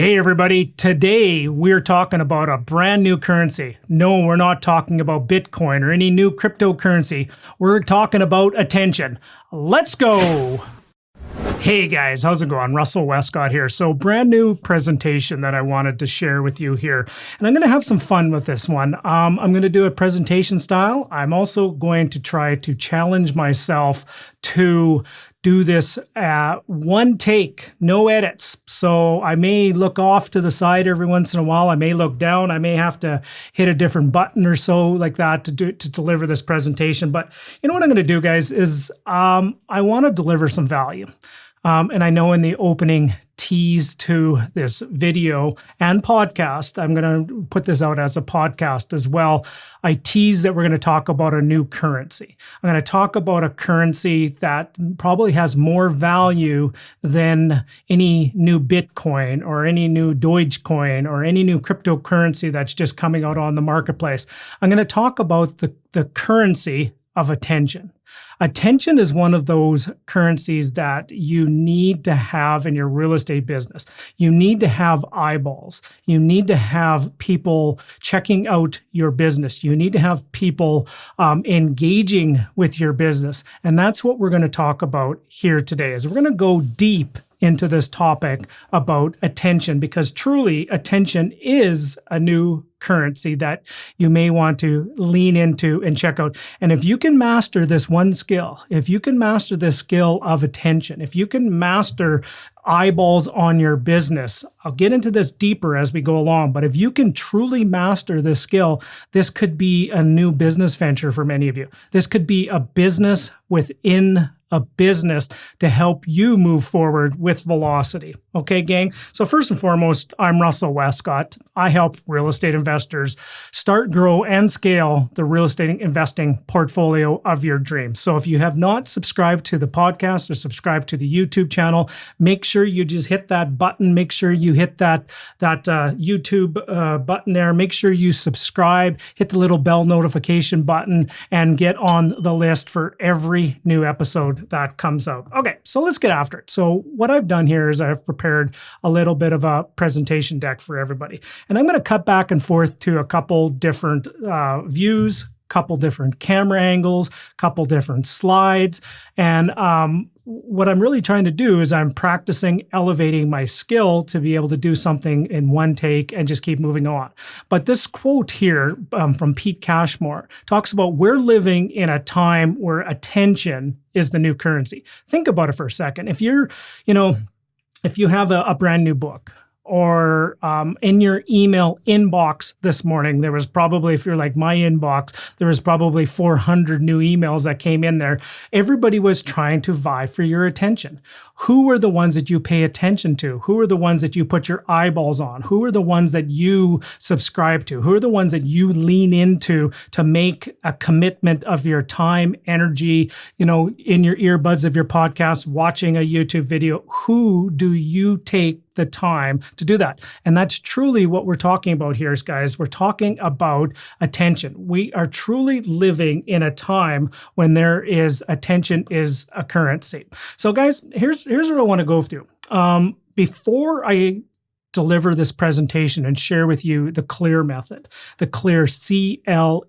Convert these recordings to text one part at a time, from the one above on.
Hey everybody, today we're talking about a brand new currency. No, we're not talking about Bitcoin or any new cryptocurrency. We're talking about attention. Let's go. Hey guys, how's it going? Russell Westcott here. So brand new presentation that I wanted to share with you here. And I'm going to have some fun with this one. I'm going to do a presentation style. I'm also going to try to challenge myself to do this one take, no edits. So I may look off to the side every once in a while. I may look down. I may have to hit a different button or so like that to deliver this presentation. But you know what I'm going to do, guys, is I want to deliver some value. And I know in the opening tease to this video and podcast, I'm going to put this out as a podcast as well. I tease that we're going to talk about a new currency. I'm going to talk about a currency that probably has more value than any new Bitcoin or any new Dogecoin or any new cryptocurrency that's just coming out on the marketplace. I'm going to talk about the currency of attention. Attention is one of those currencies that you need to have in your real estate business. You need to have eyeballs. You need to have people checking out your business. You need to have people engaging with your business. And that's what we're going to talk about here today. Is we're going to go deep into this topic about attention, because truly attention is a new currency that you may want to lean into and check out. And if you can master this one skill, if you can master this skill of attention, if you can master eyeballs on your business, I'll get into this deeper as we go along, but if you can truly master this skill, this could be a new business venture for many of you. This could be a business within a business to help you move forward with velocity. Okay, gang? So first and foremost, I'm Russell Westcott. I help real estate investors start, grow, and scale the real estate investing portfolio of your dreams. So if you have not subscribed to the podcast or subscribed to the YouTube channel, make sure you just hit that button. Make sure you hit that YouTube button there. Make sure you subscribe, hit the little bell notification button, and get on the list for every new episode that comes out. Okay, so let's get after it. So what I've done here is I've prepared a little bit of a presentation deck for everybody. And I'm going to cut back and forth to a couple different views, couple different camera angles, couple different slides. And what I'm really trying to do is I'm practicing elevating my skill to be able to do something in one take and just keep moving on. But this quote here from Pete Cashmore talks about we're living in a time where attention is the new currency. Think about it for a second. If you have a brand new book, or in your email inbox this morning, there was probably, if you're like my inbox, there was probably 400 new emails that came in there. Everybody was trying to vie for your attention. Who are the ones that you pay attention to? Who are the ones that you put your eyeballs on? Who are the ones that you subscribe to? Who are the ones that you lean into to make a commitment of your time, energy, in your earbuds of your podcast, watching a YouTube video? Who do you take the time to do that? And that's truly what we're talking about here, guys. We're talking about attention. We are truly living in a time when attention is a currency. So guys, here's what I want to go through. Before I deliver this presentation and share with you the CLEAR method, the CLEAR, CLEAR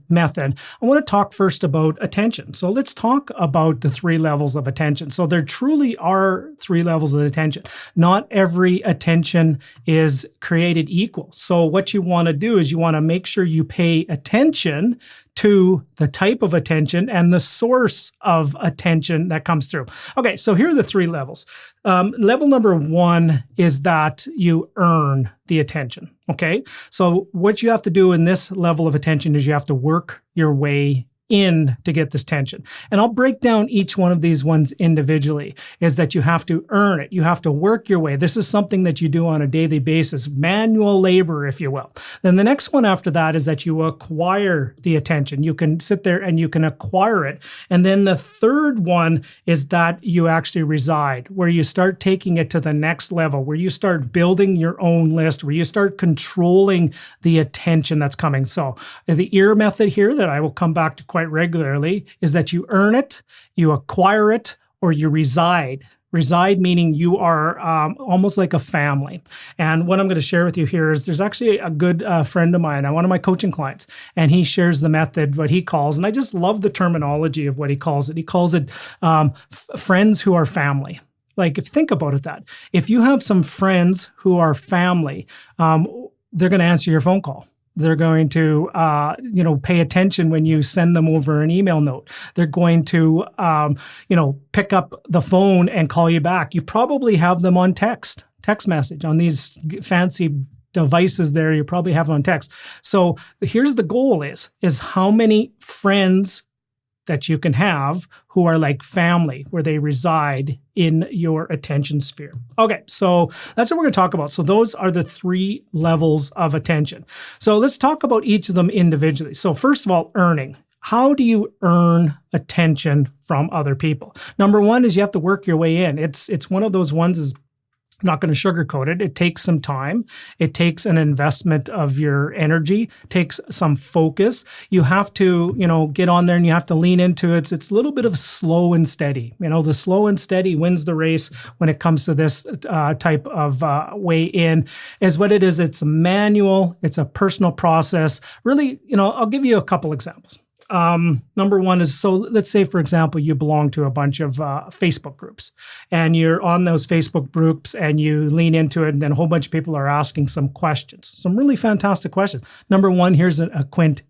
method, I want to talk first about attention. So let's talk about the three levels of attention. So there truly are three levels of attention. Not every attention is created equal. So what you want to do is you want to make sure you pay attention to the type of attention and the source of attention that comes through. Okay, so here are the three levels. Level number one is that you earn the attention, okay? So what you have to do in this level of attention is you have to work your way in to get this tension. And I'll break down each one of these ones individually, is that you have to earn it. You have to work your way. This is something that you do on a daily basis, manual labor, if you will. Then the next one after that is that you acquire the attention. You can sit there and you can acquire it. And then the third one is that you actually reside, where you start taking it to the next level, where you start building your own list, where you start controlling the attention that's coming. So the EAR method here that I will come back to quite regularly is that you earn it, you acquire it, or you reside. Reside meaning you are almost like a family. And what I'm going to share with you here is there's actually a good friend of mine, one of my coaching clients, and he shares the method, what he calls, and I just love the terminology of what he calls it. He calls it friends who are family. Like, if you think about it, that if you have some friends who are family, they're going to answer your phone call. They're going to, pay attention when you send them over an email note. They're going to, pick up the phone and call you back. You probably have them on text message on these fancy devices there. You probably have them on text. So here's the goal is how many friends that you can have who are like family, where they reside in your attention sphere. Okay, so that's what we're going to talk about. So those are the 3 levels of attention. So let's talk about each of them individually. So first of all, earning. How do you earn attention from other people? Number 1 is you have to work your way in. It's one of those ones is, I'm not going to sugarcoat it. It takes some time. It takes an investment of your energy, takes some focus. You have to, get on there and you have to lean into it. It's a little bit of slow and steady. The slow and steady wins the race when it comes to this type of way in is what it is. It's a manual. It's a personal process. Really, I'll give you a couple examples. Number 1 is, so let's say, for example, you belong to a bunch of Facebook groups and you're on those Facebook groups and you lean into it and then a whole bunch of people are asking some questions, some really fantastic questions. Number 1, here's a quick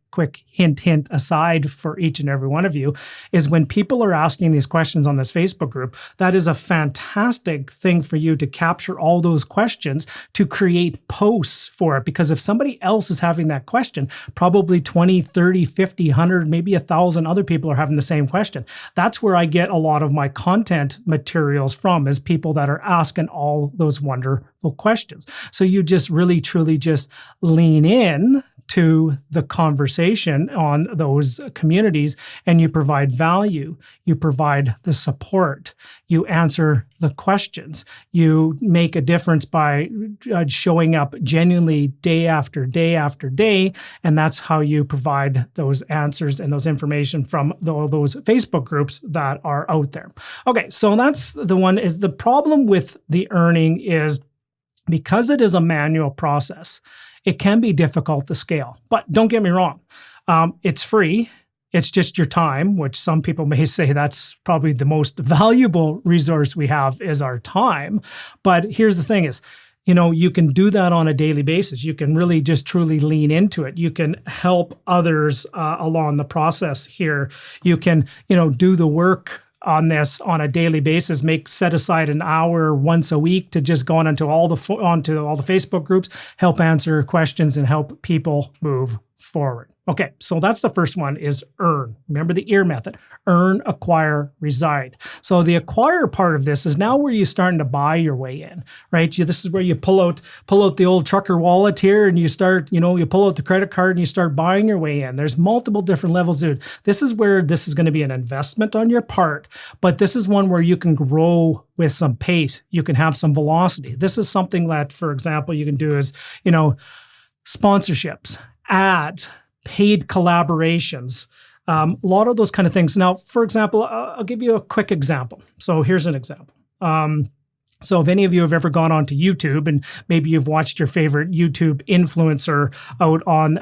hint aside for each and every one of you is when people are asking these questions on this Facebook group, that is a fantastic thing for you to capture all those questions to create posts for it. Because if somebody else is having that question, probably 20, 30, 50, 100, maybe 1,000 other people are having the same question. That's where I get a lot of my content materials from, is people that are asking all those wonderful questions. So you just really, truly just lean in to the conversation on those communities and you provide value, you provide the support, you answer the questions, you make a difference by showing up genuinely day after day after day, and that's how you provide those answers and those information from those Facebook groups that are out there. Okay, so that's the one. Is the problem with the earning is because it is a manual process, it can be difficult to scale. But don't get me wrong, it's free. It's just your time, which some people may say that's probably the most valuable resource we have is our time. But here's the thing is, you can do that on a daily basis. You can really just truly lean into it. You can help others along the process here. You can, do the work on this on a daily basis, set aside an hour once a week to just go onto all the Facebook groups, help answer questions and help people move forward. Okay, so that's the first one is earn. Remember the EAR method, earn, acquire, reside. So the acquire part of this is now where you're starting to buy your way in, right? This is where you pull out the old trucker wallet here and you start, you pull out the credit card and you start buying your way in. There's multiple different levels. This is where this is going to be an investment on your part, but this is one where you can grow with some pace. You can have some velocity. This is something that, for example, you can do is, sponsorships, ads, paid collaborations, a lot of those kind of things. Now, for example, I'll give you a quick example. So here's an example. So if any of you have ever gone onto YouTube and maybe you've watched your favorite YouTube influencer out on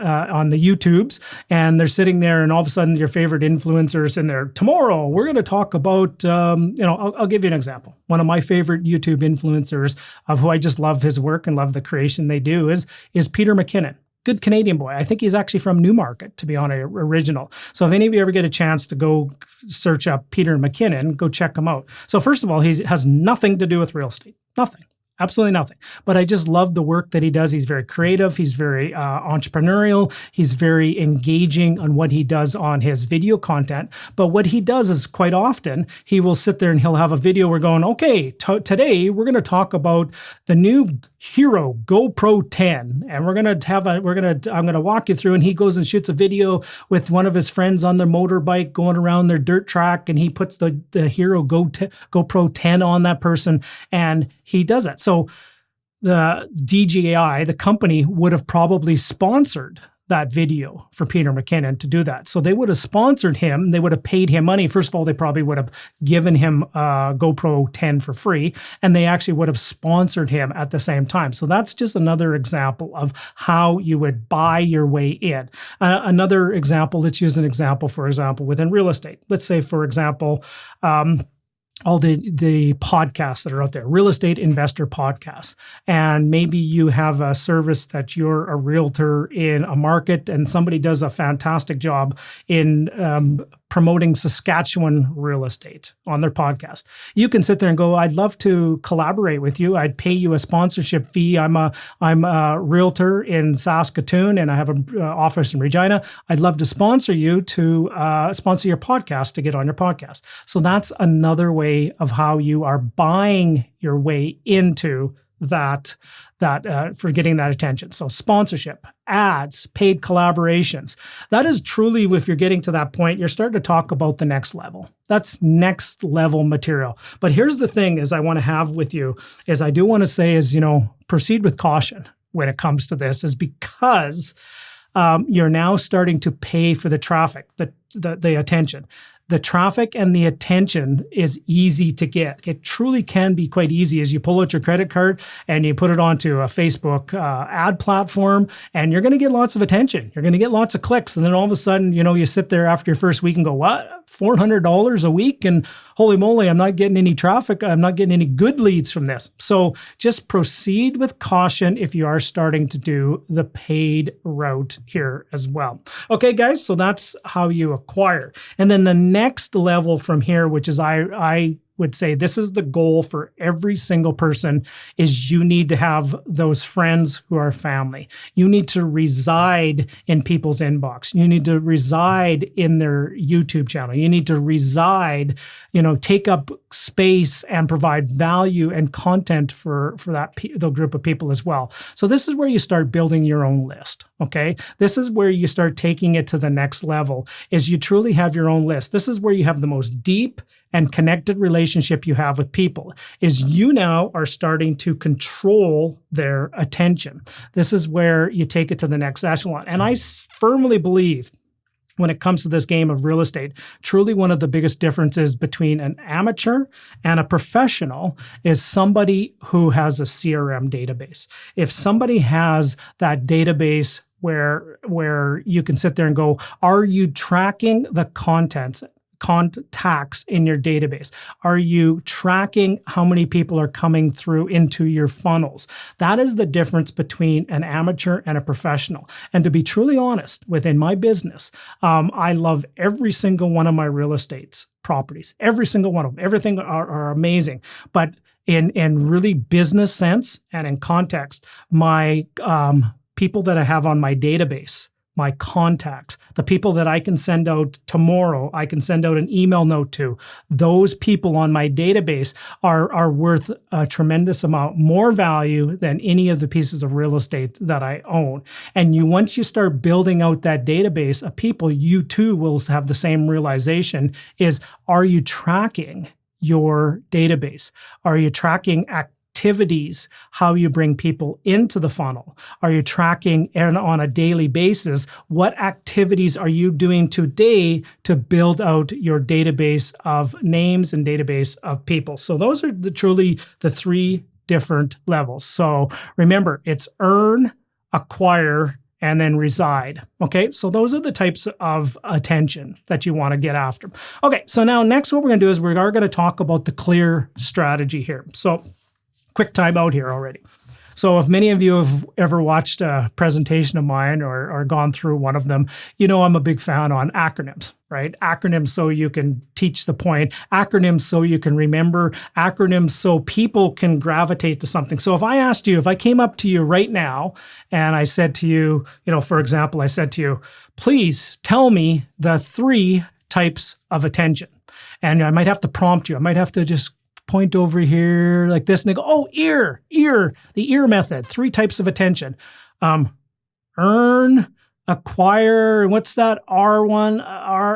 the YouTubes and they're sitting there and all of a sudden your favorite influencer is in there. Tomorrow, we're going to talk about, I'll give you an example. One of my favorite YouTube influencers of who I just love his work and love the creation they do is Peter McKinnon. Good Canadian boy. I think he's actually from Newmarket, to be honest, original. So if any of you ever get a chance to go search up Peter McKinnon, go check him out. So first of all, he has nothing to do with real estate. Nothing. Absolutely nothing. But I just love the work that he does. He's very creative. He's very entrepreneurial. He's very engaging on what he does on his video content. But what he does is quite often he will sit there and he'll have a video. We're going, okay, today we're going to talk about the new Hero GoPro 10, and I'm going to walk you through. And he goes and shoots a video with one of his friends on their motorbike going around their dirt track, and he puts the Hero GoPro 10 on that person, and he does that. So the DJI, the company, would have probably sponsored that video for Peter McKinnon to do that. So they would have sponsored him. They would have paid him money. First of all, they probably would have given him a GoPro 10 for free, and they actually would have sponsored him at the same time. So that's just another example of how you would buy your way in. Another example, let's use an example, for example, within real estate. Let's say, for example, all the podcasts that are out there, real estate investor podcasts. And maybe you have a service that you're a realtor in a market and somebody does a fantastic job in promoting Saskatchewan real estate on their podcast. You can sit there and go, I'd love to collaborate with you. I'd pay you a sponsorship fee. I'm a realtor in Saskatoon and I have an office in Regina. I'd love to sponsor you to sponsor your podcast to get on your podcast. So that's another way of how you are buying your way into that for getting that attention. So sponsorship, ads, paid collaborations. That is truly, if you're getting to that point, you're starting to talk about the next level. That's next level material. But here's the thing is I want to have with you is I do want to say is, proceed with caution when it comes to this is because you're now starting to pay for the traffic, the attention. The traffic and the attention is easy to get. It truly can be quite easy as you pull out your credit card and you put it onto a Facebook ad platform and you're going to get lots of attention. You're going to get lots of clicks. And then all of a sudden, you sit there after your first week and go, what? $400 a week? And holy moly, I'm not getting any traffic. I'm not getting any good leads from this. So just proceed with caution if you are starting to do the paid route here as well. Okay, guys, so that's how you acquire. And then the next level from here, which is I would say this is the goal for every single person, is you need to have those friends who are family. You need to reside in people's inbox. You need to reside in their YouTube channel. You need to reside, take up space and provide value and content for the group of people as well. So this is where you start building your own list. Okay. This is where you start taking it to the next level is you truly have your own list. This is where you have the most deep and connected relationship you have with people is you now are starting to control their attention. This is where you take it to the next echelon. And I firmly believe when it comes to this game of real estate, truly one of the biggest differences between an amateur and a professional is somebody who has a CRM database. If somebody has that database where you can sit there and go, are you tracking the contacts in your database? Are you tracking how many people are coming through into your funnels? That is the difference between an amateur and a professional. And to be truly honest, within my business, I love every single one of my real estate properties, every single one of them. Everything are amazing. But in really business sense and in context, my people that I have on my database, my contacts, the people that I can send out tomorrow, I can send out an email note to, those people on my database are worth a tremendous amount more value than any of the pieces of real estate that I own. And once you start building out that database of people, you too will have the same realization is, are you tracking your database? Are you tracking activities, how you bring people into the funnel? Are you tracking on a daily basis? What activities are you doing today to build out your database of names and database of people? So those are truly the three different levels. So remember, it's earn, acquire, and then reside. Okay, so those are the types of attention that you want to get after. Okay, so now next what we're going to do is we are going to talk about the clear strategy here. So quick time out here already. So if many of you have ever watched a presentation of mine or gone through one of them, I'm a big fan on acronyms, right? Acronyms so you can teach the point, acronyms so you can remember, acronyms so people can gravitate to something. So if I came up to you right now and I said to you, for example, I said to you, please tell me the 3 types of attention. And I might have to prompt you. I might have to just point over here like this and they go, oh, ear, the ear method, 3 types of attention. Earn, acquire, what's that R1?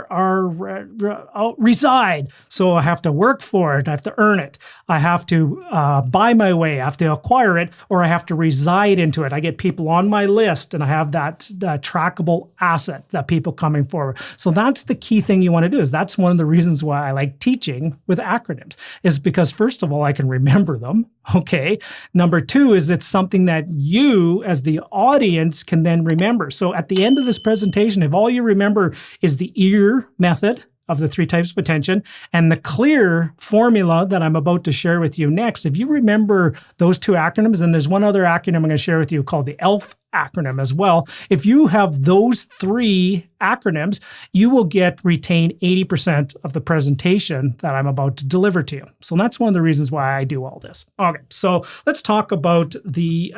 reside. So I have to work for it. I have to earn it. I have to buy my way. I have to acquire it, or I have to reside into it. I get people on my list, and I have that trackable asset that people coming forward. So that's the key thing you want to do. Is that's one of the reasons why I like teaching with acronyms, is because first of all, I can remember them. Okay. Number two is it's something that you as the audience can then remember. So at the end of this presentation, if all you remember is the EAR method of the 3 types of attention and the CLEAR formula that I'm about to share with you next, if you remember those 2 acronyms, and there's one other acronym I'm going to share with you called the ELF acronym as well. If you have those 3 acronyms, you will retain 80% of the presentation that I'm about to deliver to you. So that's one of the reasons why I do all this. Okay, so let's talk about the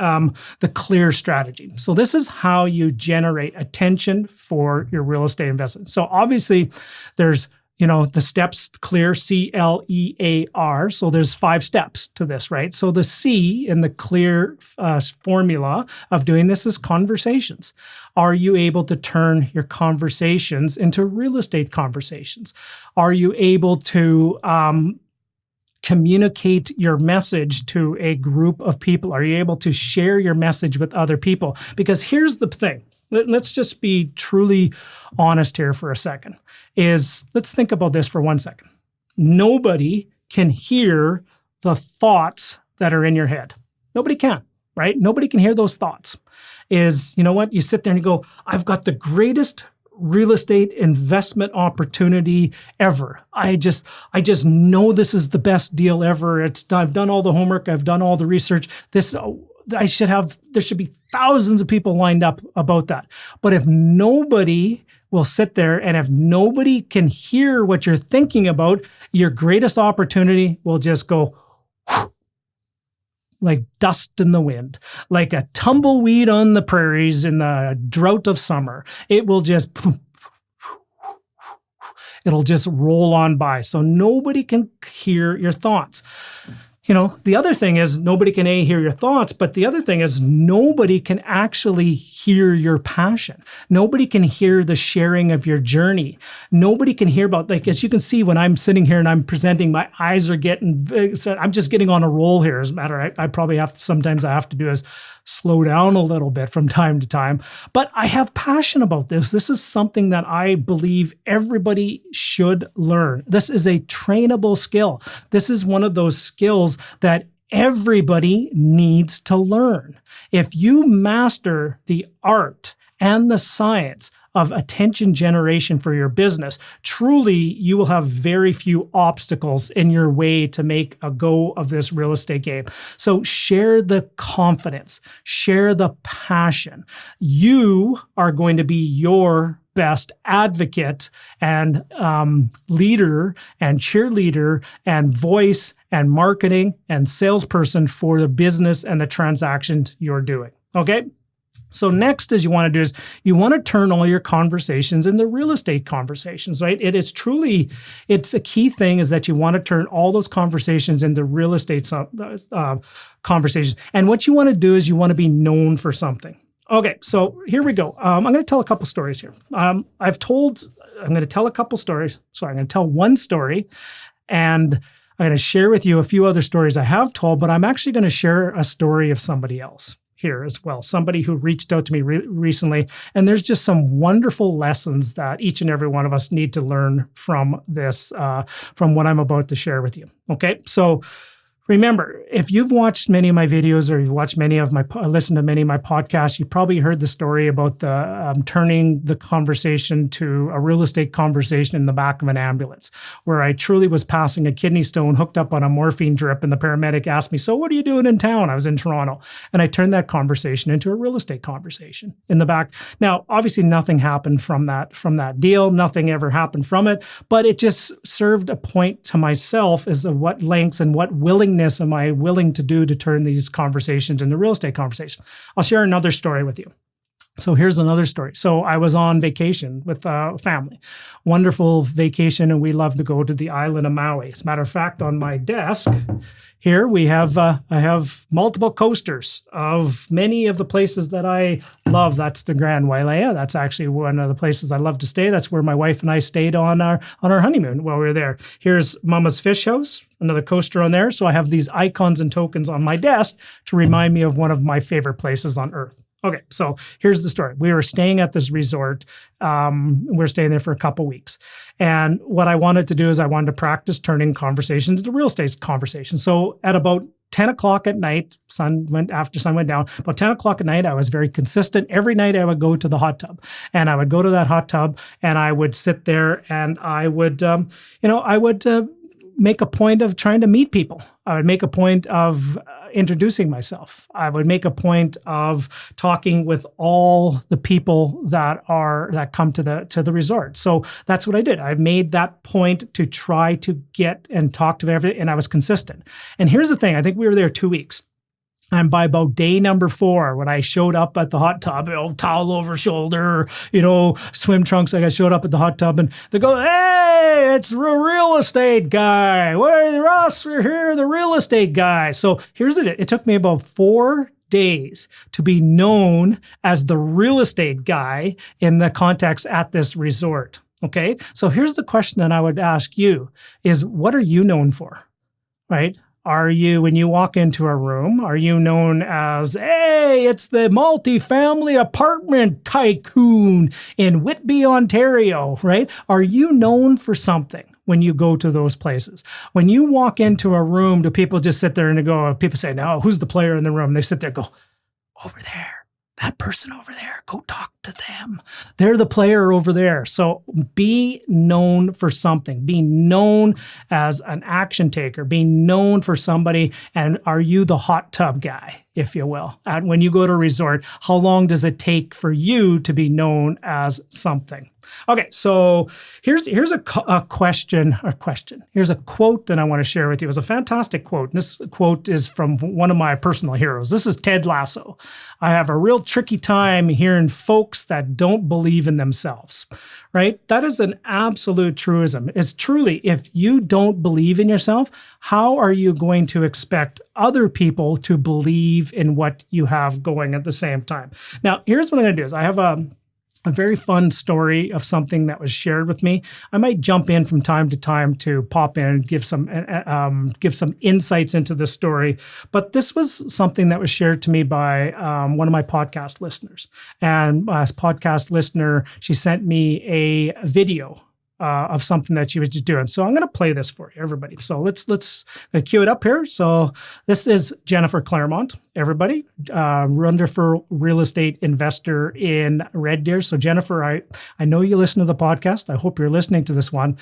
CLEAR strategy. So this is how you generate attention for your real estate investment. So obviously there's the steps CLEAR, CLEAR. So there's 5 steps to this, right? So the C in the CLEAR formula of doing this is conversations. Are you able to turn your conversations into real estate conversations? Are you able to communicate your message to a group of people? Are you able to share your message with other people? Because here's the thing. Let's just be truly honest here for a second. Let's think about this for 1 second. Nobody can hear the thoughts that are in your head. Nobody can, right? Nobody can hear those thoughts. You know what? You sit there and you go, I've got the greatest real estate investment opportunity ever. I just know this is the best deal ever. I've done all the homework. I've done all the research. There should be thousands of people lined up about that. But if nobody will sit there and if nobody can hear what you're thinking about, your greatest opportunity will just go like dust in the wind, like a tumbleweed on the prairies in the drought of summer. It'll just roll on by. So nobody can hear your thoughts. The other thing is nobody can hear your thoughts, but the other thing is nobody can actually hear your passion. Nobody can hear the sharing of your journey. Nobody can hear about, as you can see when I'm sitting here and I'm presenting, my eyes are getting big. So I'm just getting on a roll here. As a matter of fact, I probably sometimes I have to do is slow down a little bit from time to time. But I have passion about this. This is something that I believe everybody should learn. This is a trainable skill. This is one of those skills that everybody needs to learn. If you master the art and the science of attention generation for your business, truly you will have very few obstacles in your way to make a go of this real estate game. So share the confidence, share the passion. You are going to be your best advocate and leader and cheerleader and voice and marketing and salesperson for the business and the transactions you're doing. Okay? So next is you want to turn all your conversations into real estate conversations, right? It's a key thing is that you want to turn all those conversations into real estate conversations. And what you want to do is you want to be known for something. Okay, so here we go. I'm going to tell a couple stories here. I'm going to tell a couple stories. So I'm going to tell one story, and I'm going to share with you a few other stories I have told, but I'm actually going to share a story of somebody else here as well, somebody who reached out to me recently. And there's just some wonderful lessons that each and every one of us need to learn from this, from what I'm about to share with you. Okay, so remember, if you've watched many of my videos or you've watched listened to many of my podcasts, you probably heard the story about the turning the conversation to a real estate conversation in the back of an ambulance, where I truly was passing a kidney stone hooked up on a morphine drip, and the paramedic asked me, "So what are you doing in town?" I was in Toronto, and I turned that conversation into a real estate conversation in the back. Now, obviously, nothing happened from that deal. Nothing ever happened from it, but it just served a point to myself as to what lengths and what willingness am I willing to do to turn these conversations into real estate conversations. I'll share another story with you. So here's another story. So I was on vacation with family, wonderful vacation, and we love to go to the island of Maui. As a matter of fact, on my desk here we have I have multiple coasters of many of the places that I love. That's the Grand Wailea. That's actually one of the places I love to stay. That's where my wife and I stayed on our honeymoon while we were there. Here's Mama's Fish House, another coaster on there. So I have these icons and tokens on my desk to remind me of one of my favorite places on earth. Okay, so here's the story. We were staying at this resort. We were staying there for a couple weeks. And what I wanted to do is I wanted to practice turning conversations into real estate conversations. So at about 10 o'clock at night, after sun went down, about 10 o'clock at night, I was very consistent. Every night I would go to the hot tub, and I would go to that hot tub and I would sit there and I would, make a point of trying to meet people. I would make a point of introducing myself. I would make a point of talking with all the people that come to the resort. So that's what I did. I made that point to try to get and talk to everything, and I was consistent. And here's the thing. I think we were there 2 weeks. And by about day number 4, when I showed up at the hot tub, towel over shoulder, swim trunks, like I showed up at the hot tub and they go, "Hey, it's the real estate guy. We're here, the real estate guy." So here's it. It took me about 4 days to be known as the real estate guy in the context at this resort. Okay. So here's the question that I would ask you is, what are you known for? Right? Are you, when you walk into a room, are you known as, "Hey, it's the multifamily apartment tycoon in Whitby, Ontario," right? Are you known for something when you go to those places? When you walk into a room, do people just sit there and go, people say, "No, who's the player in the room?" They sit there and go, "Over there. That person over there, go talk to them. They're the player over there." So be known for something. Be known as an action taker. Be known for somebody. And are you the hot tub guy, if you will? And when you go to a resort, how long does it take for you to be known as something? Okay, so here's a question. Here's a quote that I want to share with you. It was a fantastic quote. And this quote is from one of my personal heroes. This is Ted Lasso. "I have a real tricky time hearing folks that don't believe in themselves," right? That is an absolute truism. It's truly, if you don't believe in yourself, how are you going to expect other people to believe in what you have going at the same time? Now, here's what I'm going to do is I have a very fun story of something that was shared with me. I might jump in from time to time to pop in and give some insights into this story. But this was something that was shared to me by one of my podcast listeners. And as podcast listener, she sent me a video of something that she was just doing. So I'm going to play this for you, everybody. So let's cue it up here. So this is Jennifer Claremont, everybody, wonderful real estate investor in Red Deer. So Jennifer, I know you listen to the podcast. I hope you're listening to this one.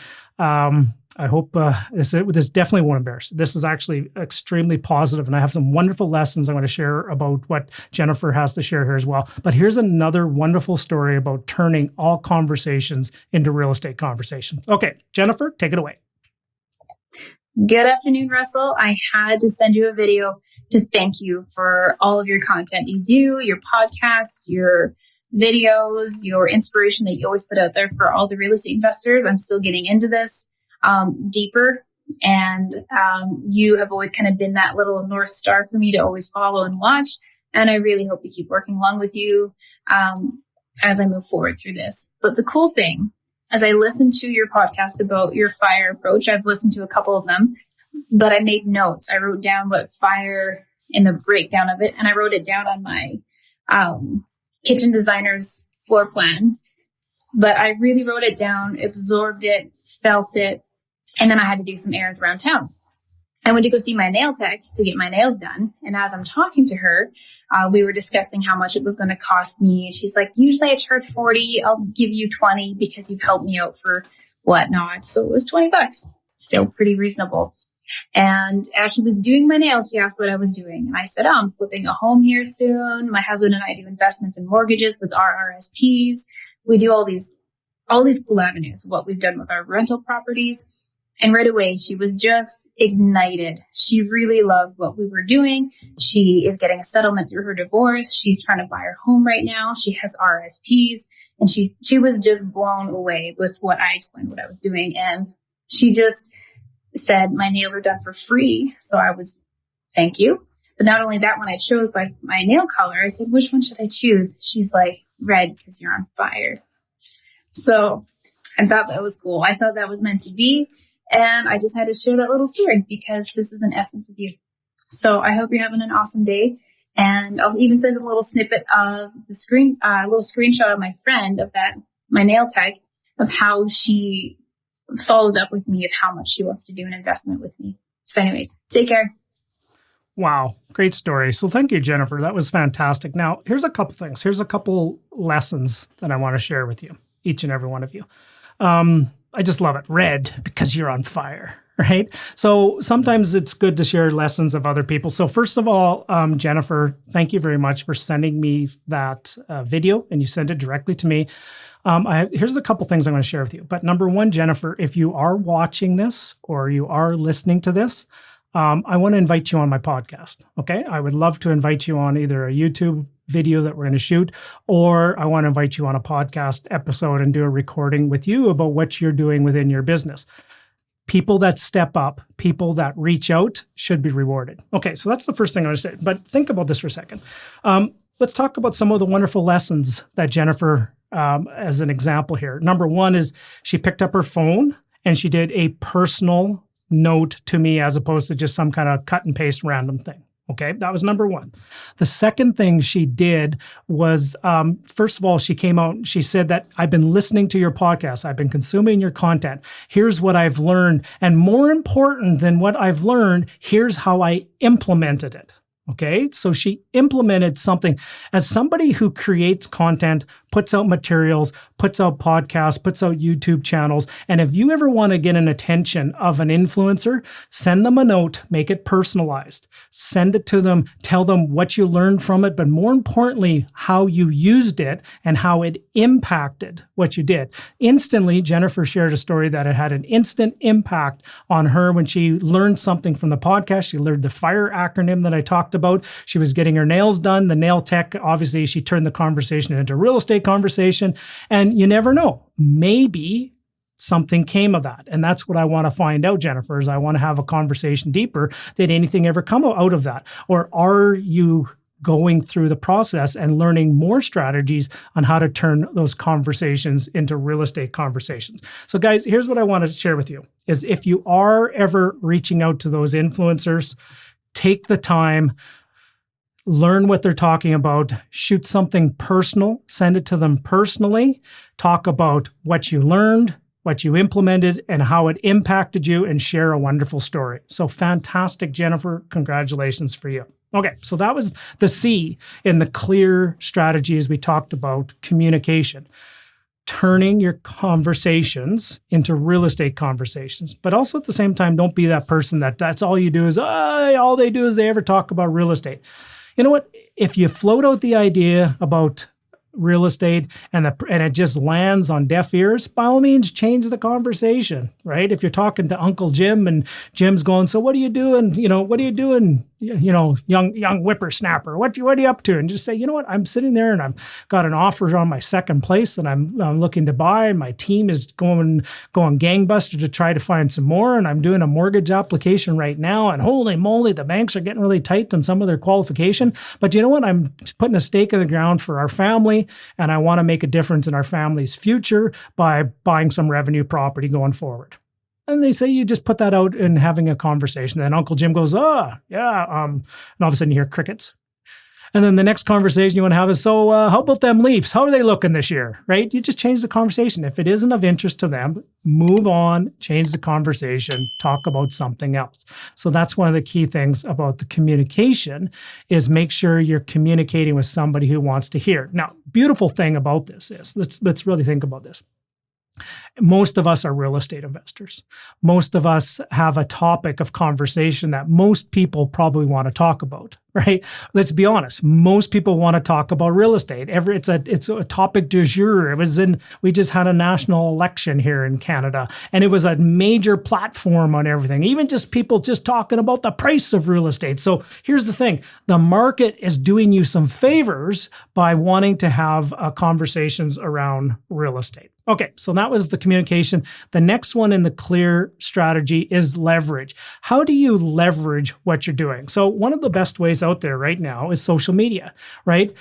I hope this definitely won't embarrass. This is actually extremely positive, and I have some wonderful lessons I want to share about what Jennifer has to share here as well. But here's another wonderful story about turning all conversations into real estate conversation. Okay, Jennifer, take it away. Good afternoon, Russell. I had to send you a video to thank you for all of your content you do, your podcasts, your videos, your inspiration that you always put out there for all the real estate investors. I'm still getting into this deeper, and you have always kind of been that little North Star for me to always follow and watch. And I really hope to keep working along with you as I move forward through this. But the cool thing, as I listened to your podcast about your FIRE approach, I've listened to a couple of them, but I made notes. I wrote down what FIRE in the breakdown of it, and I wrote it down on my kitchen designer's floor plan. But I really wrote it down, absorbed it, felt it, and then I had to do some errands around town. I went to go see my nail tech to get my nails done. And as I'm talking to her, we were discussing how much it was going to cost me. And she's like, "Usually I charge 40. I'll give you 20 because you've helped me out for whatnot." So it was $20, still pretty reasonable. And as she was doing my nails, she asked what I was doing. And I said, "Oh, I'm flipping a home here soon. My husband and I do investments in mortgages with our RSPs. We do all these cool avenues of what we've done with our rental properties." And right away, she was just ignited. She really loved what we were doing. She is getting a settlement through her divorce. She's trying to buy her home right now. She has RSPs, and she was just blown away with what I explained, what I was doing. And she just said, my nails are done for free. So I was, thank you. But not only that, when I chose my nail color, I said, which one should I choose? She's like, red, because you're on fire. So I thought that was cool. I thought that was meant to be. And I just had to share that little story because this is an essence of you. So I hope you're having an awesome day. And I'll even send a little snippet of the little screenshot of my friend of my nail tech, of how she followed up with me of how much she wants to do an investment with me. So anyways, take care. Wow. Great story. So thank you, Jennifer. That was fantastic. Now, here's a couple things. Here's a couple lessons that I want to share with you, each and every one of you. I just love it. Red, because you're on fire, right? So sometimes it's good to share lessons of other people. So first of all, Jennifer, thank you very much for sending me that video, and you sent it directly to me. Here's a couple things I'm going to share with you. But number one, Jennifer, if you are watching this or you are listening to this, I want to invite you on my podcast. Okay. I would love to invite you on either a YouTube video that we're going to shoot, or I want to invite you on a podcast episode and do a recording with you about what you're doing within your business. People that step up, people that reach out should be rewarded. Okay. So that's the first thing I want to say, but think about this for a second. Let's talk about some of the wonderful lessons that Jennifer, as an example here. Number one is she picked up her phone and she did a personal note to me as opposed to just some kind of cut and paste random thing. Okay, that was number one. The second thing she did was, first of all, she came out and she said that I've been listening to your podcast. I've been consuming your content. Here's what I've learned. And more important than what I've learned, here's how I implemented it. Okay, so she implemented something. As somebody who creates content, puts out materials, puts out podcasts, puts out YouTube channels, and if you ever want to get an attention of an influencer, send them a note, make it personalized, send it to them, tell them what you learned from it, but more importantly, how you used it and how it impacted what you did. Instantly, Jennifer shared a story that it had an instant impact on her when she learned something from the podcast. She learned the FIRE acronym that I talked about. She was getting her nails done. The nail tech, obviously, she turned the conversation into real estate conversation. And you never know, maybe something came of that. And that's what I want to find out, Jennifer, is I want to have a conversation deeper. Did anything ever come out of that? Or are you going through the process and learning more strategies on how to turn those conversations into real estate conversations? So guys, here's what I want to share with you is if you are ever reaching out to those influencers, take the time, learn what they're talking about, shoot something personal, send it to them personally, talk about what you learned, what you implemented, and how it impacted you, and share a wonderful story. So fantastic, Jennifer. Congratulations for you. Okay, so that was the C in the clear strategy as we talked about communication. Turning your conversations into real estate conversations. But also at the same time, don't be that person that's all you do is, all they do is they ever talk about real estate. You know what? If you float out the idea about real estate and it just lands on deaf ears, by all means, change the conversation, right? If you're talking to Uncle Jim and Jim's going, so what are you doing? What are you doing? Young whippersnapper, what are you up to? And just say, you know what? I'm sitting there and I've got an offer on my second place that I'm looking to buy. And my team is going gangbuster to try to find some more. And I'm doing a mortgage application right now. And holy moly, the banks are getting really tight on some of their qualification. But you know what? I'm putting a stake in the ground for our family. And I want to make a difference in our family's future by buying some revenue property going forward. And they say you just put that out and having a conversation. And Uncle Jim goes, yeah. And all of a sudden you hear crickets. And then the next conversation you want to have is, so how about them Leafs? How are they looking this year, right? You just change the conversation. If it isn't of interest to them, move on, change the conversation, talk about something else. So that's one of the key things about the communication is make sure you're communicating with somebody who wants to hear. Now, beautiful thing about this is, let's really think about this. Most of us are real estate investors. Most of us have a topic of conversation that most people probably want to talk about, right? Let's be honest. Most people want to talk about real estate. It's a topic du jour. We just had a national election here in Canada, and it was a major platform on everything. Even just people just talking about the price of real estate. So here's the thing. The market is doing you some favors by wanting to have conversations around real estate. Okay, so that was the communication. The next one in the clear strategy is leverage. How do you leverage what you're doing? So one of the best ways out there right now is social media, right?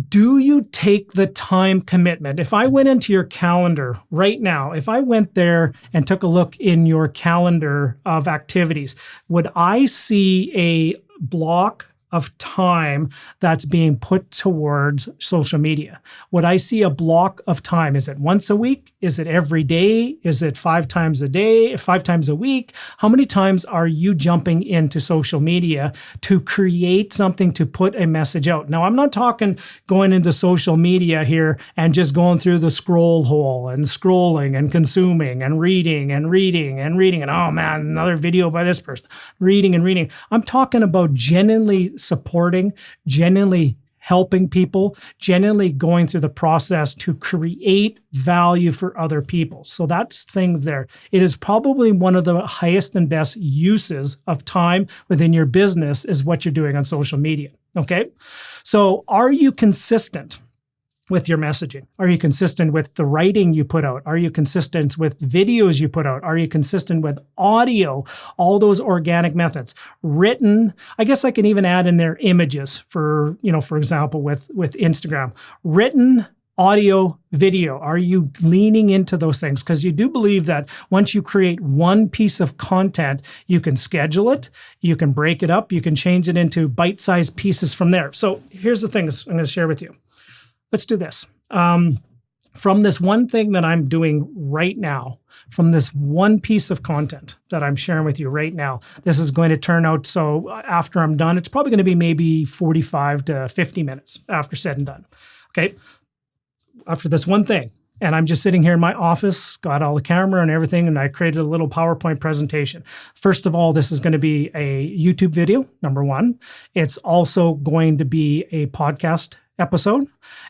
Do you take the time commitment? If I went into your calendar right now, if I went there and took a look in your calendar of activities, would I see a block of time that's being put towards social media? Would I see a block of time? Is it once a week? Is it every day? Is it 5 times a day, 5 times a week? How many times are you jumping into social media to create something, to put a message out? Now, I'm not talking going into social media here and just going through the scroll hole and scrolling and consuming and reading and reading and reading. And oh man, another video by this person, reading and reading. I'm talking about genuinely supporting, genuinely helping people, genuinely going through the process to create value for other people. So that's things there. It is probably one of the highest and best uses of time within your business is what you're doing on social media. Okay. So are you consistent with your messaging? Are you consistent with the writing you put out? Are you consistent with videos you put out? Are you consistent with audio? All those organic methods. Written, I guess I can even add in there images for example, with Instagram. Written, audio, video. Are you leaning into those things? Because you do believe that once you create one piece of content, you can schedule it, you can break it up, you can change it into bite-sized pieces from there. So here's the thing I'm going to share with you. Let's do this. From this one thing that I'm doing right now, from this one piece of content that I'm sharing with you right now, this is going to turn out, so after I'm done, it's probably going to be maybe 45 to 50 minutes after said and done. Okay. After this one thing, and I'm just sitting here in my office, got all the camera and everything, and I created a little PowerPoint presentation. First of all, this is going to be a YouTube video, number one. It's also going to be a podcast episode.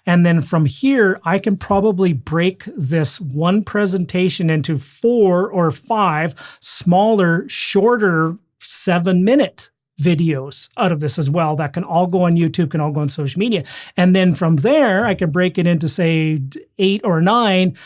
And then from here, I can probably break this one presentation into 4 or 5 smaller, shorter 7-minute videos out of this as well that can all go on YouTube, can all go on social media. And then from there, I can break it into, say, 8 or 9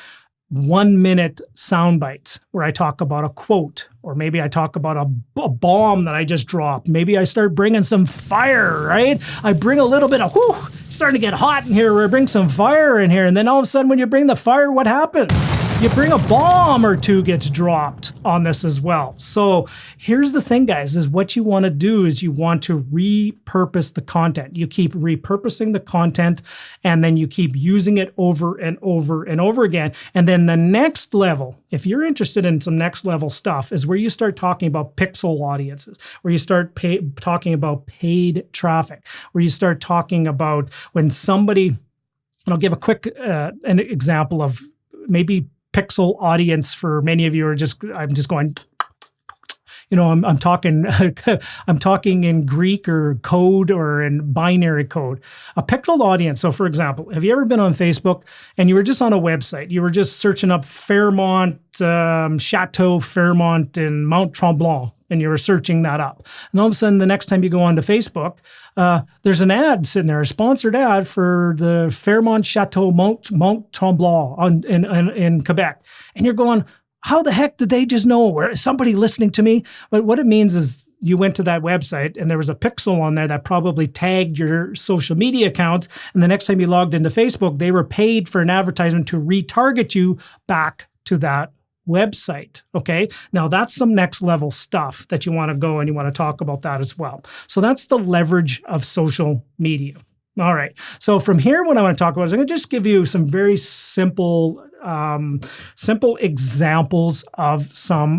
1-minute sound bites where I talk about a quote, or maybe I talk about a bomb that I just dropped. Maybe I start bringing some fire, right? I bring a little bit of, it's starting to get hot in here, where I bring some fire in here. And then all of a sudden when you bring the fire, what happens? You bring a bomb or 2 gets dropped on this as well. So here's the thing, guys, is what you want to do is you want to repurpose the content. You keep repurposing the content, and then you keep using it over and over and over again. And then the next level, if you're interested in some next level stuff, is where you start talking about pixel audiences, where you start talking about paid traffic, where you start talking about when somebody, and I'll give a quick an example of maybe pixel audience for many of you are I'm just going, I'm talking, I'm talking in Greek or code or in binary code. A pixel audience. So for example, have you ever been on Facebook and you were just on a website, you were just searching up Fairmont, Chateau Fairmont in Mount Tremblant, and you were searching that up. And all of a sudden, the next time you go onto Facebook, there's an ad sitting there, a sponsored ad for the Fairmont Chateau Mount Tremblant in Quebec. And you're going, how the heck did they just know? Where is somebody listening to me? But what it means is you went to that website and there was a pixel on there that probably tagged your social media accounts. And the next time you logged into Facebook, they were paid for an advertisement to retarget you back to that website. Okay. Now that's some next level stuff that you want to go and you want to talk about that as well. So that's the leverage of social media. All right. So from here, what I want to talk about is I'm going to just give you some very simple simple examples of some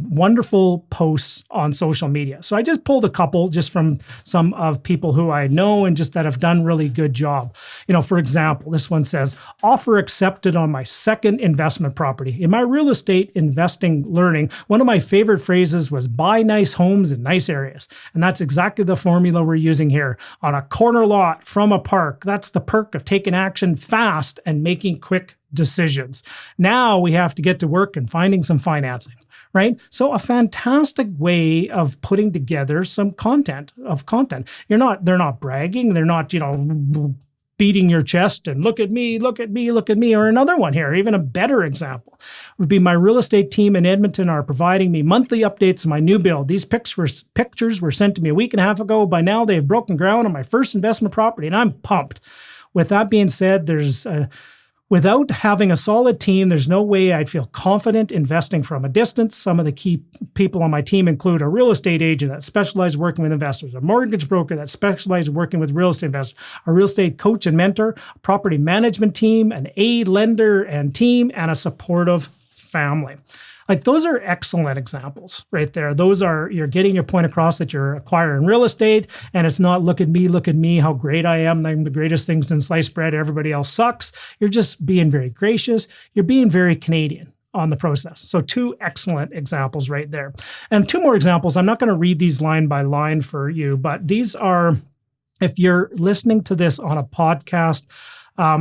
wonderful posts on social media. So I just pulled a couple just from some of people who I know and just that have done really good job. For example, this one says, offer accepted on my second investment property. In my real estate investing learning, one of my favorite phrases was buy nice homes in nice areas. And that's exactly the formula we're using here. On a corner lot from a park, that's the perk of taking action fast and making quick decisions. Now we have to get to work and finding some financing, right? So a fantastic way of putting together some content. They're not bragging. They're not, beating your chest and look at me, look at me, look at me. Or another one here, even a better example would be my real estate team in Edmonton are providing me monthly updates on my new build. These pictures were sent to me a week and a half ago. By now they've broken ground on my first investment property and I'm pumped. With that being said, without having a solid team, there's no way I'd feel confident investing from a distance. Some of the key people on my team include a real estate agent that specializes working with investors, a mortgage broker that specializes working with real estate investors, a real estate coach and mentor, a property management team, an aid lender and team, and a supportive family. Like those are excellent examples right there. You're getting your point across that you're acquiring real estate and it's not look at me, how great I am. I'm the greatest thing since sliced bread. Everybody else sucks. You're just being very gracious. You're being very Canadian on the process. So 2 excellent examples right there. And 2 more examples. I'm not going to read these line by line for you, but these are, if you're listening to this on a podcast,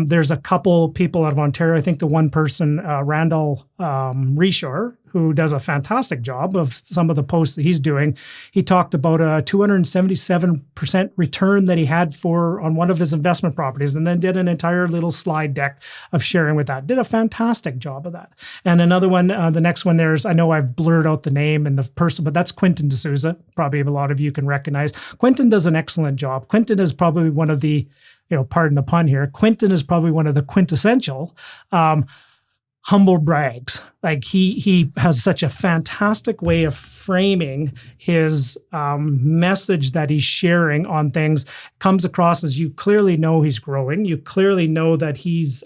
there's a couple people out of Ontario. I think the one person, Randall Reshore, who does a fantastic job of some of the posts that he's doing. He talked about a 277% return that he had on one of his investment properties and then did an entire little slide deck of sharing with that. Did a fantastic job of that. And another one, the next one I know I've blurred out the name and the person, but that's Quentin D'Souza. Probably a lot of you can recognize. Quentin does an excellent job. Quentin is probably one of the, pardon the pun here, Quentin is probably one of the quintessential humble brags. Like he has such a fantastic way of framing his message that he's sharing on things. Comes across as you clearly know he's growing. You clearly know that he's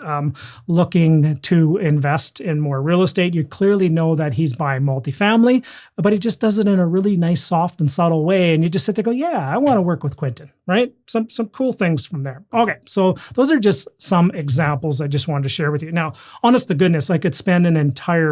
looking to invest in more real estate. You clearly know that he's buying multifamily, but he just does it in a really nice, soft and subtle way. And you just sit there and go, yeah, I want to work with Quentin, right? Some cool things from there. Okay, so those are just some examples I just wanted to share with you. Now, honest to goodness, I could spend an entire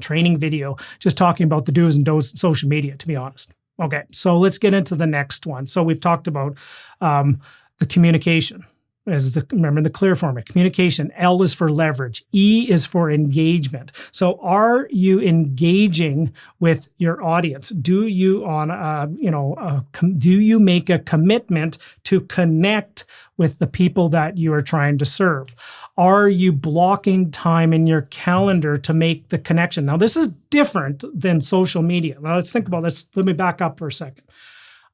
training video just talking about the do's and don'ts of social media, to be honest. Okay, so let's get into the next one. So we've talked about the communication. Remember the clear format. Communication, L is for leverage. E is for engagement. So are you engaging with your audience? Do you do you make a commitment to connect with the people that you are trying to serve? Are you blocking time in your calendar to make the connection? Now, this is different than social media. Now, let's think about this. Let me back up for a second.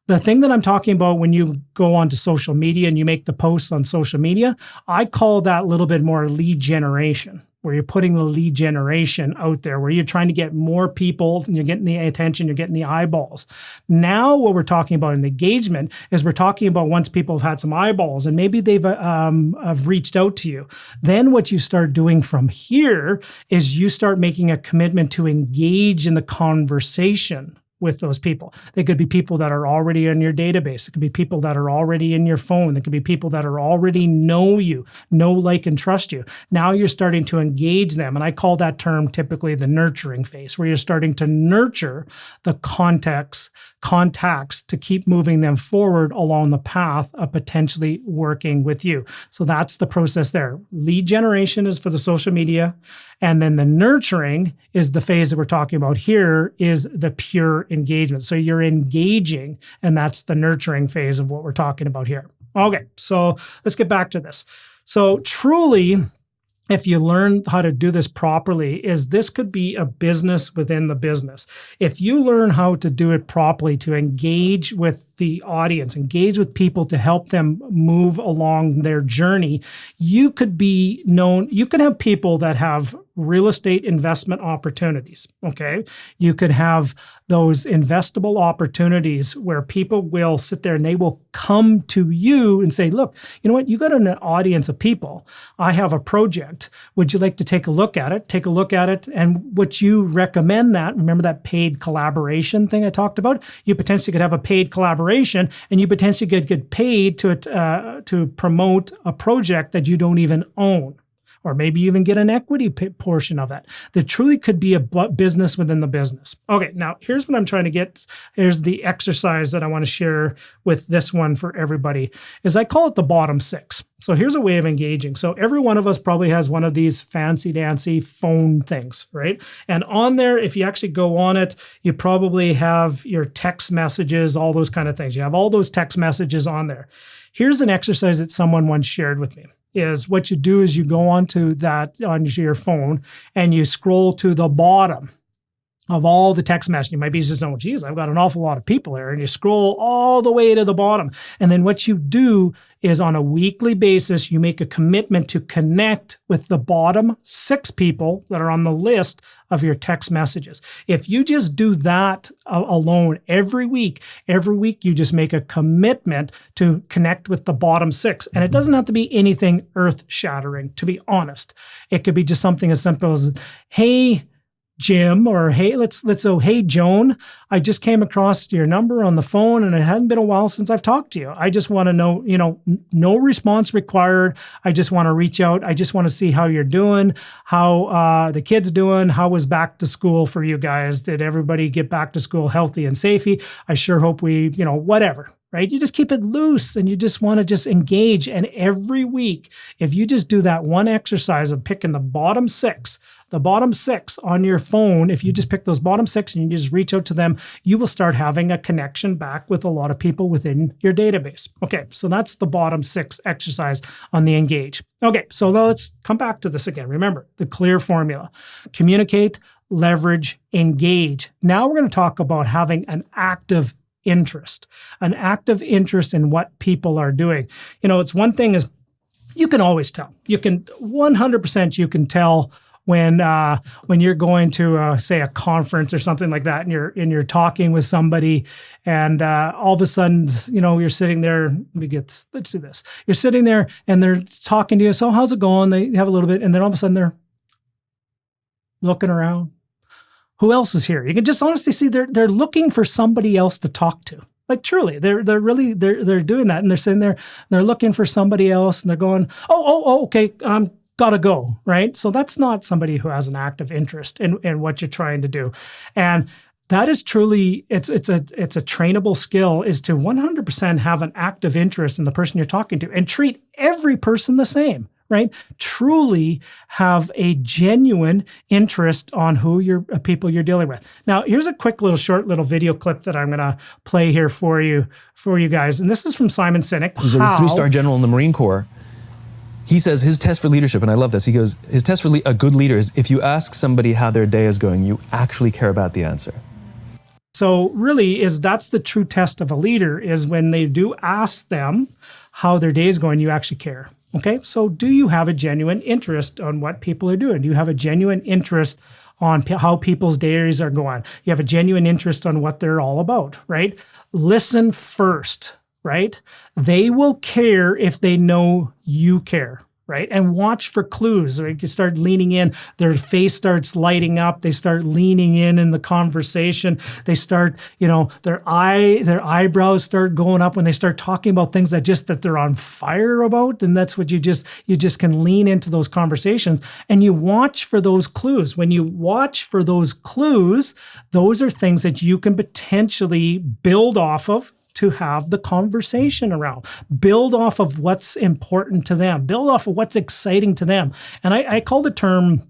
The thing that I'm talking about when you go onto social media and you make the posts on social media, I call that a little bit more lead generation, where you're putting the lead generation out there, where you're trying to get more people and you're getting the attention, you're getting the eyeballs. Now, what we're talking about in engagement is we're talking about once people have had some eyeballs and maybe they've have reached out to you. Then what you start doing from here is you start making a commitment to engage in the conversation with those people. They could be people that are already in your database. It could be people that are already in your phone. It could be people that are already know you, like, and trust you. Now you're starting to engage them. And I call that term typically the nurturing phase, where you're starting to nurture the contacts to keep moving them forward along the path of potentially working with you. So that's the process there. Lead generation is for the social media. And then the nurturing is the phase that we're talking about here, is the pure engagement. So you're engaging, and that's the nurturing phase of what we're talking about here. Okay, so let's get back to this. So truly, if you learn how to do this properly, this could be a business within the business. If you learn how to do it properly, to engage with the audience, engage with people to help them move along their journey, you could have people that have real estate investment opportunities. Okay. You could have those investable opportunities where people will sit there and they will come to you and say, look, you know what? You got an audience of people. I have a project. Would you like to take a look at it? Take a look at it. And what you recommend that, remember that paid collaboration thing I talked about? You potentially could have a paid collaboration and you potentially could get paid to promote a project that you don't even own. Or maybe even get an equity portion of that. There truly could be a business within the business. Okay, now here's what I'm trying to get. Here's the exercise that I want to share with this one for everybody, is I call it the bottom 6. So here's a way of engaging. So every one of us probably has one of these fancy dancy phone things, right? And on there, if you actually go on it, you probably have your text messages, all those kind of things. You have all those text messages on there. Here's an exercise that someone once shared with me. Is what you do is you go onto your phone and you scroll to the bottom of all the text messages. You might be just saying, oh, geez, I've got an awful lot of people here. And you scroll all the way to the bottom. And then what you do is on a weekly basis, you make a commitment to connect with the bottom 6 people that are on the list of your text messages. If you just do that alone every week you just make a commitment to connect with the bottom 6. And it doesn't have to be anything earth-shattering, to be honest. It could be just something as simple as, hey, Jim, or hey, hey, Joan, I just came across your number on the phone and it hadn't been a while since I've talked to you. I just want to know, no response required. I just want to reach out. I just want to see how you're doing, how the kids doing, how was back to school for you guys? Did everybody get back to school healthy and safety? I sure hope we, whatever. Right? You just keep it loose and you just want to just engage. And every week, if you just do that one exercise of picking the bottom 6 on your phone, if you just pick those bottom 6 and you just reach out to them, you will start having a connection back with a lot of people within your database. Okay, so that's the bottom 6 exercise on the engage. Okay, so let's come back to this again. Remember, the clear formula. Communicate, leverage, engage. Now we're going to talk about having an active interest in what people are doing. It's one thing is you can always tell. You can 100% you can tell when you're going to say a conference or something like that, and you're talking with somebody, and all of a sudden you're sitting there. Let's do this. You're sitting there and they're talking to you. So how's it going? They have a little bit, and then all of a sudden they're looking around. Who else is here? You can just honestly see they're looking for somebody else to talk to. Like truly, they're doing that, and they're sitting there, and they're looking for somebody else, and they're going, oh, okay, gotta go, right? So that's not somebody who has an active interest in what you're trying to do, and that is truly it's a trainable skill, is to 100% have an active interest in the person you're talking to, and treat every person the same. Right? Truly have a genuine interest on who people you're dealing with. Now, here's a quick short video clip that I'm going to play here for you guys. And this is from Simon Sinek. He's a 3-star general in the Marine Corps. He says his test for leadership, and I love this. He goes, his test for a good leader is if you ask somebody how their day is going, you actually care about the answer. So really that's the true test of a leader, is when they do ask them how their day is going, you actually care. Okay, so do you have a genuine interest on what people are doing? Do you have a genuine interest on how people's days are going? You have a genuine interest on what they're all about, right? Listen first, right? They will care if they know you care, right? And watch for clues. Like you start leaning in, their face starts lighting up. They start leaning in the conversation. They start, their eyebrows start going up when they start talking about things that they're on fire about. And that's what you just can lean into those conversations, and you watch for those clues. When you watch for those clues, those are things that you can potentially build off of to have the conversation around, build off of what's important to them, build off of what's exciting to them. And I call the term,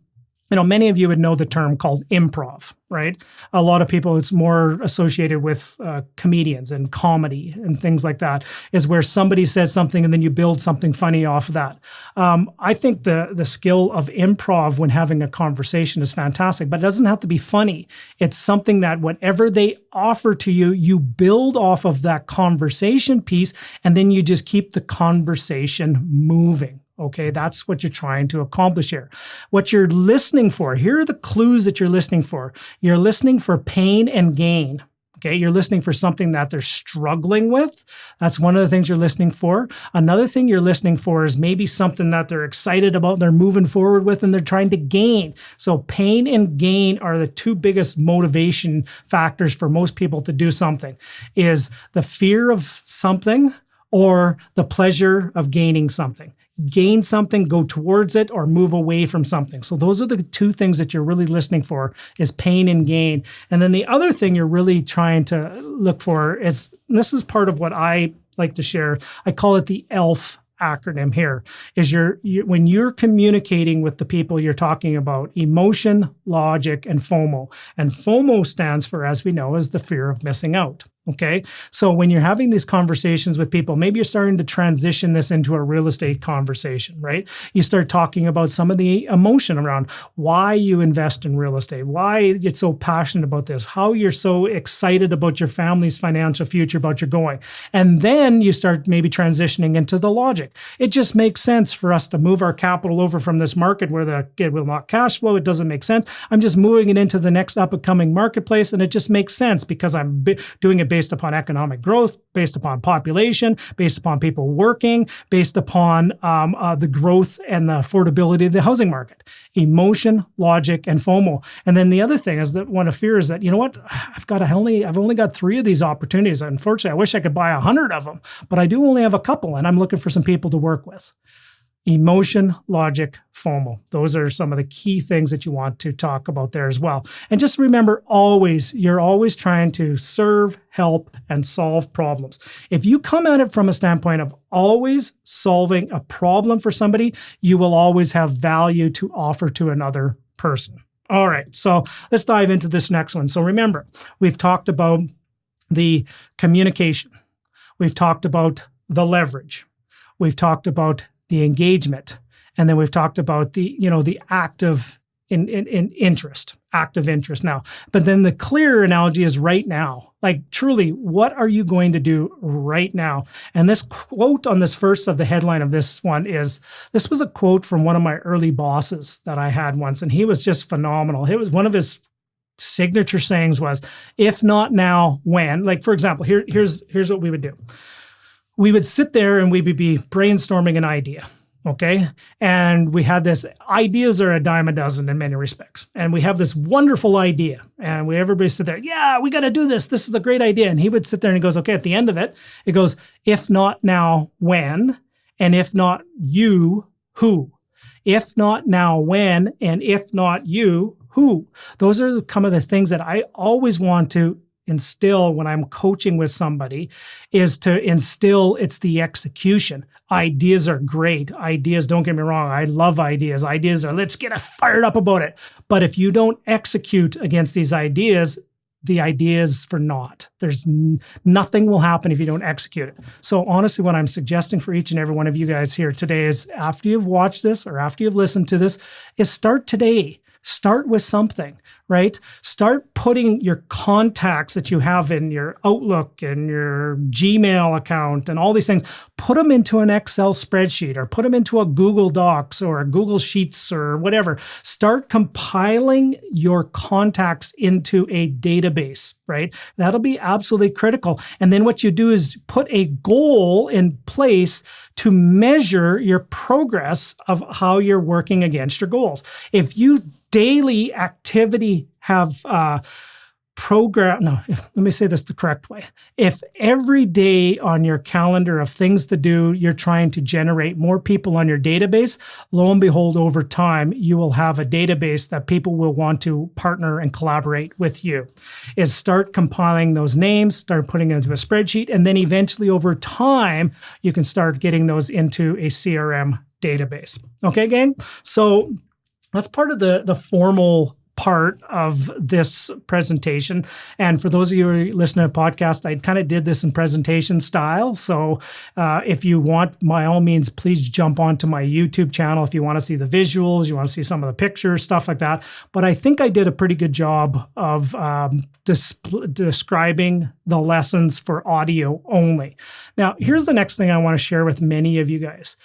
many of you would know the term called improv, right? A lot of people, it's more associated with comedians and comedy and things like that, is where somebody says something and then you build something funny off of that. I think the skill of improv when having a conversation is fantastic, but it doesn't have to be funny. It's something that whatever they offer to you, you build off of that conversation piece, and then you just keep the conversation moving. Okay, that's what you're trying to accomplish here. What you're listening for, here are the clues that you're listening for. You're listening for pain and gain. Okay, you're listening for something that they're struggling with. That's one of the things you're listening for. Another thing you're listening for is maybe something that they're excited about, they're moving forward with, and they're trying to gain. So pain and gain are the two biggest motivation factors for most people to do something, is the fear of something or the pleasure of gaining something. Gain something, go towards it, or move away from something. So those are the two things that you're really listening for, is pain and gain. And then the other thing you're really trying to look for is, and this is part of what I like to share, I call it the ELF acronym here, is when you're communicating with the people you're talking about, emotion, logic, and FOMO. And FOMO stands for, as we know, is the fear of missing out. Okay. So when you're having these conversations with people, maybe you're starting to transition this into a real estate conversation, right? You start talking about some of the emotion around why you invest in real estate, why you're so passionate about this, how you're so excited about your family's financial future, about your going. And then you start maybe transitioning into the logic. It just makes sense for us to move our capital over from this market where it will not cash flow. It doesn't make sense. I'm just moving it into the next up and coming marketplace. And it just makes sense because I'm doing it based upon economic growth, based upon population, based upon people working, based upon the growth and the affordability of the housing market. Emotion, logic, and FOMO. And then the other thing is that one of fear is that, you know what, I've only got 3 of these opportunities. Unfortunately, I wish I could buy 100 of them, but I do only have a couple, and I'm looking for some people to work with. Emotion, logic, FOMO. Those are some of the key things that you want to talk about there as well. And just remember, you're always trying to serve, help, and solve problems. If you come at it from a standpoint of always solving a problem for somebody, you will always have value to offer to another person. All right, so let's dive into this next one. So remember, we've talked about the communication. We've talked about the leverage. We've talked about the engagement. And then we've talked about the active interest now. But then the clear analogy is right now. Like truly, what are you going to do right now? And this quote on this first of the headline of this one this was a quote from one of my early bosses that I had once, and he was just phenomenal. It was one of his signature sayings was, if not now, when? Like, for example, here's what we would do. We would sit there and we would be brainstorming an idea, okay? And we had this, ideas are a dime a dozen in many respects. And we have this wonderful idea. And everybody sit there, yeah, we got to do this. This is a great idea. And he would sit there and he goes, okay, at the end of it, it goes, if not now, when? And if not you, who? If not now, when? And if not you, who? Those are some of the things that I always want to instill when I'm coaching with somebody, is to instill, it's the execution. Ideas are great. Ideas, don't get me wrong, I love ideas. Ideas are, let's get fired up about it. But if you don't execute against these ideas, the idea is for naught. Nothing will happen if you don't execute it. So honestly, what I'm suggesting for each and every one of you guys here today is, after you've watched this or after you've listened to this, is start today. Start with something, right? Start putting your contacts that you have in your Outlook and your Gmail account and all these things, put them into an Excel spreadsheet or put them into a Google Docs or a Google Sheets or whatever. Start compiling your contacts into a database, right? That'll be absolutely critical. And then what you do is put a goal in place to measure your progress of how you're working against your goals. If you daily activity have let me say this the correct way. If every day on your calendar of things to do, you're trying to generate more people on your database, lo and behold, over time, you will have a database that people will want to partner and collaborate with you. Is start compiling those names, start putting them into a spreadsheet, and then eventually over time, you can start getting those into a CRM database. Okay, gang? So that's part of the formal part of this presentation. And for those of you who are listening to the podcast, I kind of did this in presentation style. So if you want, by all means, please jump onto my YouTube channel if you want to see the visuals, you want to see some of the pictures, stuff like that. But I think I did a pretty good job of describing the lessons for audio only. Now, here's the next thing I want to share with many of you guys.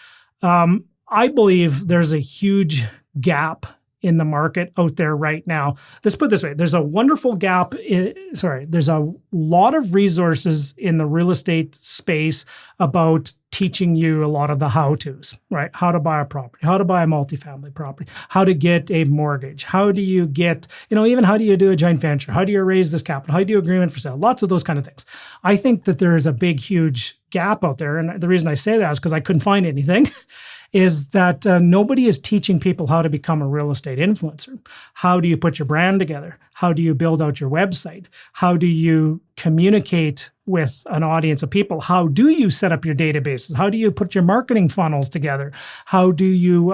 I believe there's a huge gap in the market out there right now. Let's put it this way. There's a wonderful gap. There's a lot of resources in the real estate space about teaching you a lot of the how-tos, right? How to buy a property, how to buy a multifamily property, how to get a mortgage, how do you get, even how do you do a joint venture? How do you raise this capital? How do you do agreement for sale? Lots of those kind of things. I think that there is a big, huge gap out there. And the reason I say that is because I couldn't find anything. Is that nobody is teaching people how to become a real estate influencer. How do you put your brand together? How do you build out your website? How do you communicate with an audience of people? How do you set up your databases? How do you put your marketing funnels together? How do you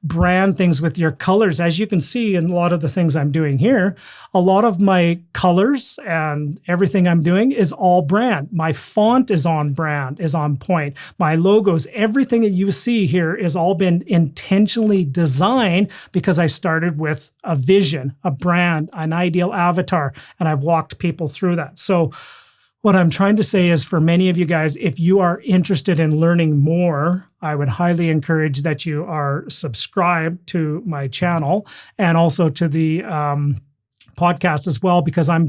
brand things with your colors? As you can see in a lot of the things I'm doing here, a lot of my colors and everything I'm doing is all brand. My font is on brand, is on point. My logos, everything that you see here has all been intentionally designed because I started with a vision, a brand, an ideal avatar, and I've walked people through that. So what I'm trying to say is for many of you guys, if you are interested in learning more, I would highly encourage that you are subscribed to my channel and also to the podcast as well, because I've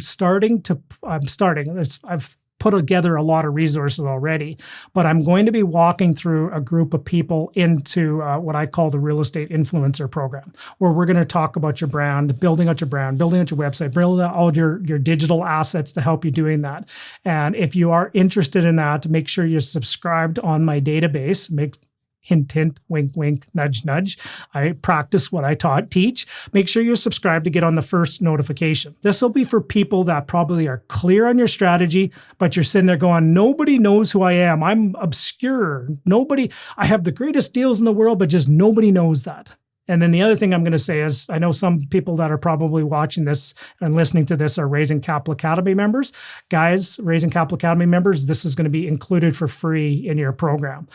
put together a lot of resources already, but I'm going to be walking through a group of people into what I call the real estate influencer program, where we're going to talk about your brand, building out your website, building out all your digital assets to help you doing that. And if you are interested in that, make sure you're subscribed on my database. Hint, hint, wink, wink, nudge, nudge. I practice what I teach. Make sure you're subscribed to get on the first notification. This will be for people that probably are clear on your strategy, but you're sitting there going, nobody knows who I am. I'm obscure. I have the greatest deals in the world, but just nobody knows that. And then the other thing I'm going to say is, I know some people that are probably watching this and listening to this are Raising Capital Academy members. Guys, Raising Capital Academy members, this is going to be included for free in your program.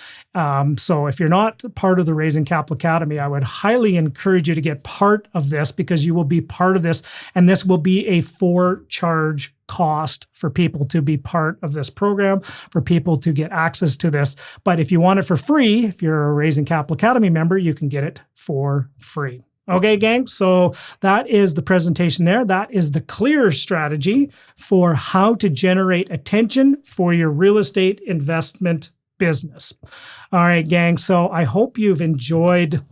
So if you're not part of the Raising Capital Academy, I would highly encourage you to get part of this, because you will be part of this, and this will be a for-charge cost for people to be part of this program, for people to get access to this. But if you want it for free, if you're a Raising Capital Academy member, you can get it for free. Okay, gang. So that is the presentation there. That is the clear strategy for how to generate attention for your real estate investment business. All right, gang. So I hope you've enjoyed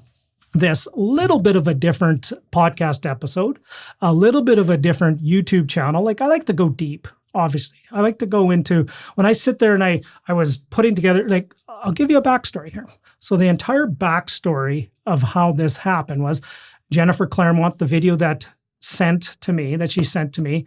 this little bit of a different podcast episode, a little bit of a different YouTube channel. I like to go deep, obviously. I like to go into, when I sit there and I was putting together, I'll give you a backstory here. So the entire backstory of how this happened was Jennifer Claremont, the video that she sent to me,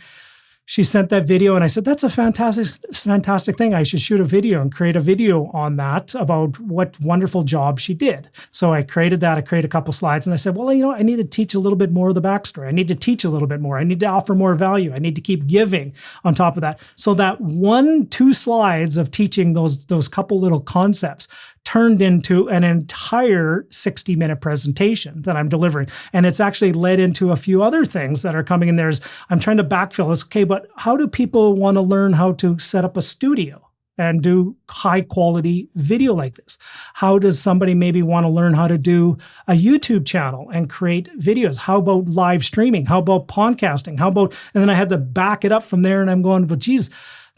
she sent that video and I said, that's a fantastic thing. I should shoot a video and create a video on that about what wonderful job she did. So I created that. I created a couple slides and I said, well, I need to teach a little bit more of the backstory. I need to teach a little bit more. I need to offer more value. I need to keep giving on top of that. So that 1-2 slides of teaching those couple little concepts turned into an entire 60-minute presentation that I'm delivering. And it's actually led into a few other things that are coming in there. I'm trying to backfill this. Okay, but how do people want to learn how to set up a studio and do high quality video like this? How does somebody maybe want to learn how to do a YouTube channel and create videos? How about live streaming? How about podcasting? And then I had to back it up from there and I'm going, well, geez,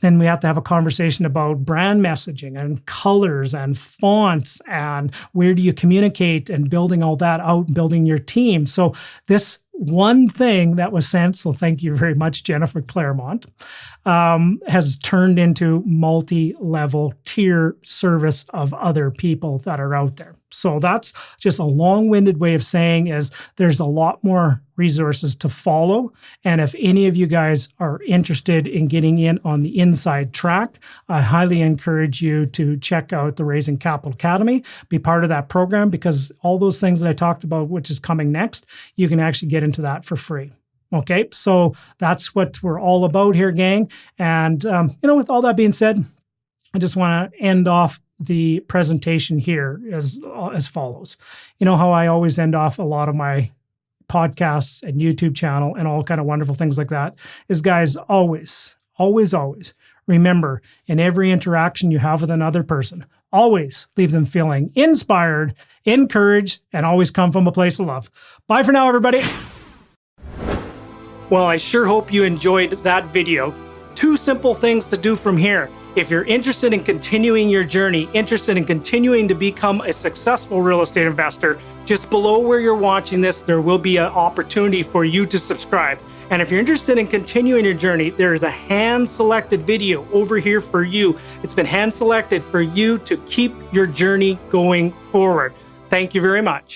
then we have to have a conversation about brand messaging and colors and fonts and where do you communicate and building all that out, building your team. So this one thing that was sent, so thank you very much, Jennifer Claremont, has turned into multi-level tier service of other people that are out there. So that's just a long-winded way of saying is there's a lot more resources to follow. And if any of you guys are interested in getting in on the inside track, I highly encourage you to check out the Raising Capital Academy, be part of that program, because all those things that I talked about, which is coming next, you can actually get into that for free. Okay, so that's what we're all about here, gang. And, with all that being said, I just want to end off the presentation here as follows. You know how I always end off a lot of my podcasts and YouTube channel and all kind of wonderful things like that is, guys, always Remember, in every interaction you have with another person, always leave them feeling inspired, encouraged, and always come from a place of love. Bye for now, everybody. Well, I sure hope you enjoyed that video. 2 simple things to do from here. If you're interested in continuing your journey, interested in continuing to become a successful real estate investor, just below where you're watching this, there will be an opportunity for you to subscribe. And if you're interested in continuing your journey, there is a hand-selected video over here for you. It's been hand-selected for you to keep your journey going forward. Thank you very much.